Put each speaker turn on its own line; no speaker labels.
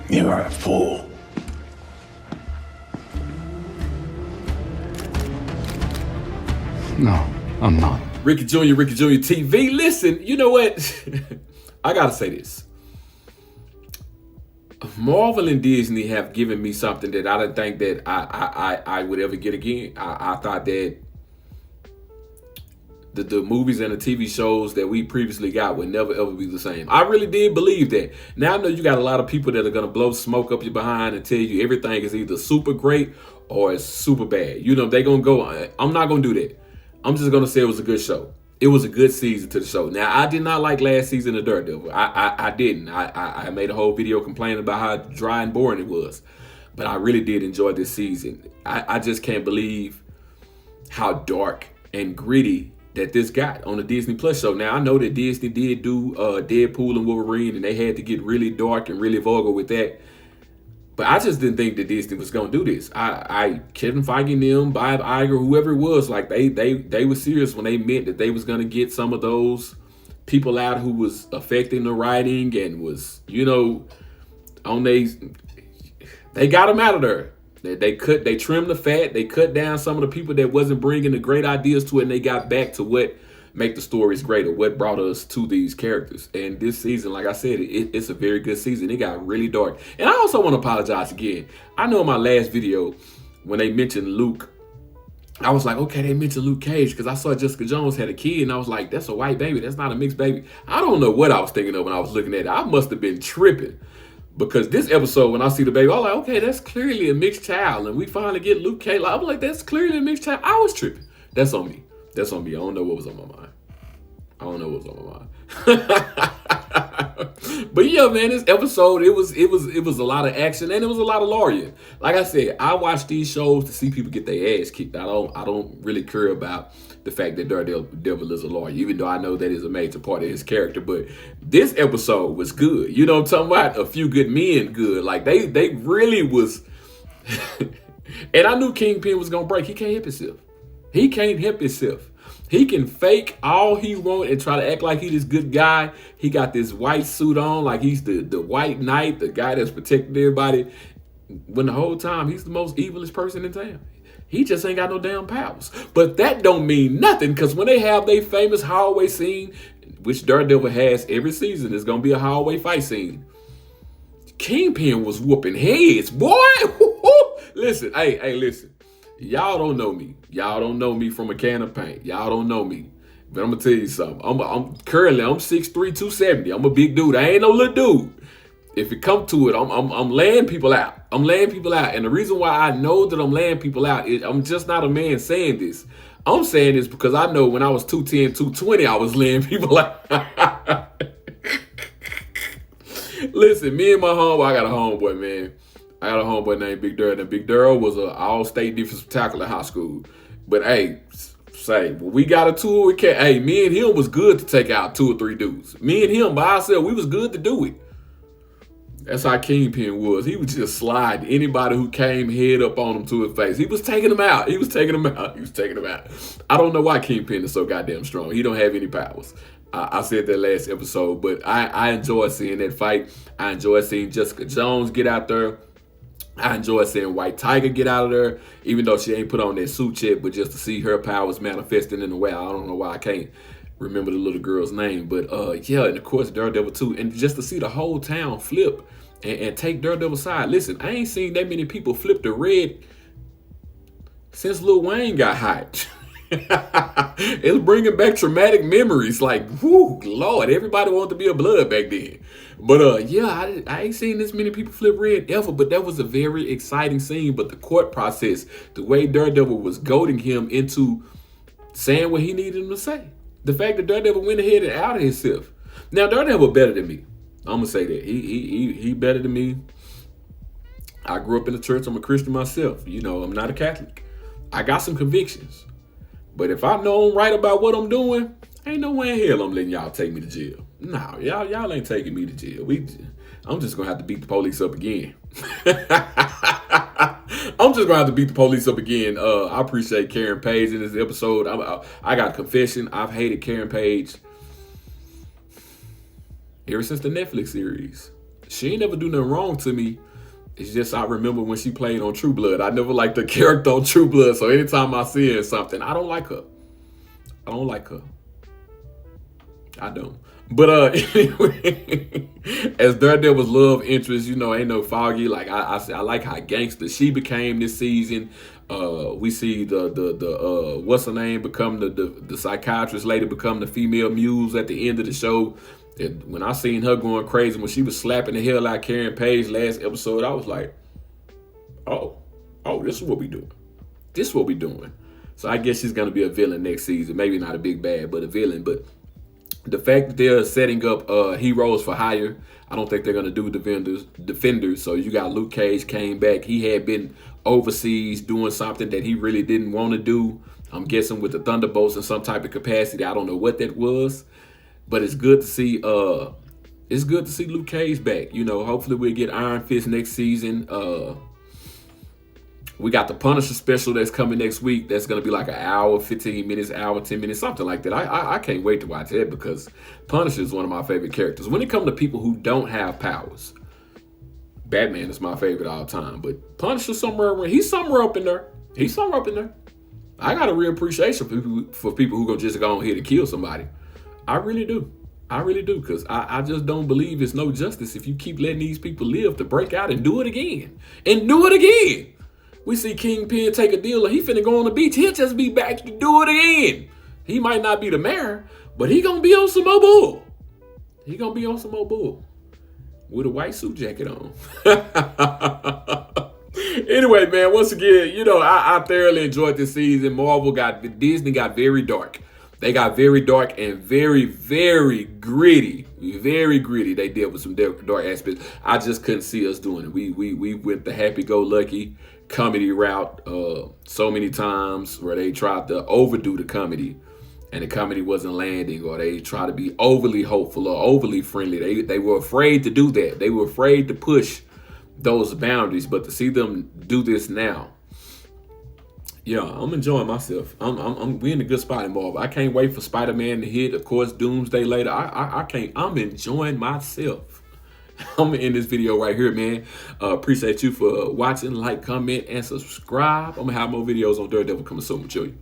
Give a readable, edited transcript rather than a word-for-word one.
You are a fool.
No, I'm not.
Ricky Jr. TV. Listen, you know what? I gotta say this. Marvel and Disney have given me something that I didn't think that I would ever get again. I thought that the movies and the TV shows that we previously got would never ever be the same. I really did believe that. Now I know you got a lot of people that are gonna blow smoke up your behind and tell you everything is either super great or it's super bad. You know, they gonna go. I'm not gonna do that. I'm just gonna say it was a good show. It was a good season to the show. Now, I did not like last season of Daredevil. I didn't. I made a whole video complaining about how dry and boring it was. But I really did enjoy this season. I just can't believe how dark and gritty that this got on the Disney Plus show. Now, I know that Disney did do Deadpool and Wolverine, and they had to get really dark and really vulgar with that. But I just didn't think that Disney was gonna do this. Kevin Feige and them, Bob Iger, whoever it was, like they were serious when they meant that they was gonna get some of those people out who was affecting the writing and was, you know, on they got them out of there. They trimmed the fat, they cut down some of the people that wasn't bringing the great ideas to it, and they got back to what make the stories greater, what brought us to these characters. And this season, like I said, it's a very good season. It got really dark. And I also want to apologize again. I know in my last video, when they mentioned Luke, I was like, okay, they mentioned Luke Cage because I saw Jessica Jones had a kid, and I was like, that's a white baby. That's not a mixed baby. I don't know what I was thinking of when I was looking at it. I must have been tripping. Because this episode, when I see the baby, I was like, okay, that's clearly a mixed child. And we finally get Luke Cage. I'm like, that's clearly a mixed child. I was tripping. That's on me. That's on me. I don't know what was on my mind. But yeah, man, this episode, it was a lot of action and it was a lot of lawyering. Like I said, I watch these shows to see people get their ass kicked. I don't really care about the fact that Daredevil is a lawyer, even though I know that is a major part of his character. But this episode was good. You know what I'm talking about? A few good men good. Like they really was. And I knew Kingpin was gonna break. He can't help himself. He can fake all he want and try to act like he's this good guy. He got this white suit on like he's the white knight, the guy that's protecting everybody. When the whole time he's the most evilest person in town. He just ain't got no damn powers. But that don't mean nothing, because when they have their famous hallway scene, which Daredevil has every season, there's going to be a hallway fight scene. Kingpin was whooping heads, boy. Listen, listen. Y'all don't know me. Y'all don't know me from a can of paint. Y'all don't know me. But I'm gonna tell you something. I'm currently 6'3", 270. I'm a big dude. I ain't no little dude. If it come to it, I'm laying people out. I'm laying people out. And the reason why I know that I'm laying people out is I'm just not a man saying this. I'm saying this because I know when I was 210, 220, I was laying people out. Listen, me and my homeboy, I got a homeboy, man. I got a homeboy named Big Daryl, and Big Daryl was an all-state defensive tackle in high school. But hey, when we got a tour with Cat, hey, me and him was good to take out 2 or 3 dudes. Me and him by ourselves, we was good to do it. That's how Kingpin was. He would just slide anybody who came head up on him to his face. He was taking them out. I don't know why Kingpin is so goddamn strong. He don't have any powers. I said that last episode, but I enjoy seeing that fight. I enjoy seeing Jessica Jones get out there. I enjoy seeing White Tiger get out of there, even though she ain't put on that suit yet, but just to see her powers manifesting in a way. I don't know why I can't remember the little girl's name, but yeah, and of course Daredevil too, and just to see the whole town flip and take Daredevil's side. Listen, I ain't seen that many people flip the red since Lil Wayne got hot. It's bringing back traumatic memories. Like, whoo, Lord, everybody wanted to be a blood back then. But yeah, I ain't seen this many people flip red ever. But that was a very exciting scene. But the court process, the way Daredevil was goading him into saying what he needed him to say. The fact that Daredevil went ahead and outed himself. Now, Daredevil better than me. I'm gonna say that he better than me. I grew up in the church. I'm a Christian myself. You know, I'm not a Catholic. I got some convictions. But if I know I'm right about what I'm doing, ain't no way in hell I'm letting y'all take me to jail. No, y'all ain't taking me to jail. I'm just gonna have to beat the police up again. I'm just gonna have to beat the police up again. I appreciate Karen Page in this episode. I got a confession. I've hated Karen Page ever since the Netflix series. She ain't never do nothing wrong to me. It's just I remember when she played on True Blood. I never liked the character on True Blood. So anytime I see her in something, I don't like her. I don't like her. I don't. But anyway, as Daredevil's love interest, you know, ain't no Foggy. Like I like how gangster she became this season. We see the what's her name become the psychiatrist lady become the female muse at the end of the show. And when I seen her going crazy when she was slapping the hell out of Karen Page last episode, I was like, oh, this is what we doing. This is what we doing. So I guess she's gonna be a villain next season. Maybe not a big bad, but a villain. But the fact that they're setting up heroes for hire, I don't think they're gonna do defenders. So you got Luke Cage came back. He had been overseas doing something that he really didn't want to do. I'm guessing with the Thunderbolts in some type of capacity. I don't know what that was, but it's good to see. It's good to see Luke Cage back. You know, hopefully we'll get Iron Fist next season. We got the Punisher special that's coming next week. That's going to be like an hour, 15 minutes, hour, 10 minutes, something like that. I can't wait to watch that because Punisher is one of my favorite characters. When it comes to people who don't have powers, Batman is my favorite all time. But Punisher's he's somewhere up in there. He's somewhere up in there. I got a real appreciation for people who go just go on here to kill somebody. I really do. I really do, because I just don't believe it's no justice if you keep letting these people live to break out and do it again. And do it again. We see Kingpin take a deal and he finna go on the beach. He'll just be back to do it again. He might not be the mayor, but he gonna be on some more bull. He gonna be on some more bull with a white suit jacket on. Anyway, man, once again, you know, I thoroughly enjoyed this season. Disney got very dark. They got very dark and very, very gritty. Very gritty. They dealt with some dark aspects. I just couldn't see us doing it. We went the happy-go-lucky comedy route so many times where they tried to overdo the comedy and the comedy wasn't landing, or they try to be overly hopeful or overly friendly. They were afraid to do that. They were afraid to push those boundaries. But to see them do this now, yeah, I'm enjoying myself. We in a good spot in Marvel. I can't wait for Spider-Man to hit. Of course, Doomsday later. I can't. I'm enjoying myself. I'm gonna end this video right here, man. Appreciate you for watching. Like, comment, and subscribe. I'm gonna have more videos on Daredevil coming soon with you.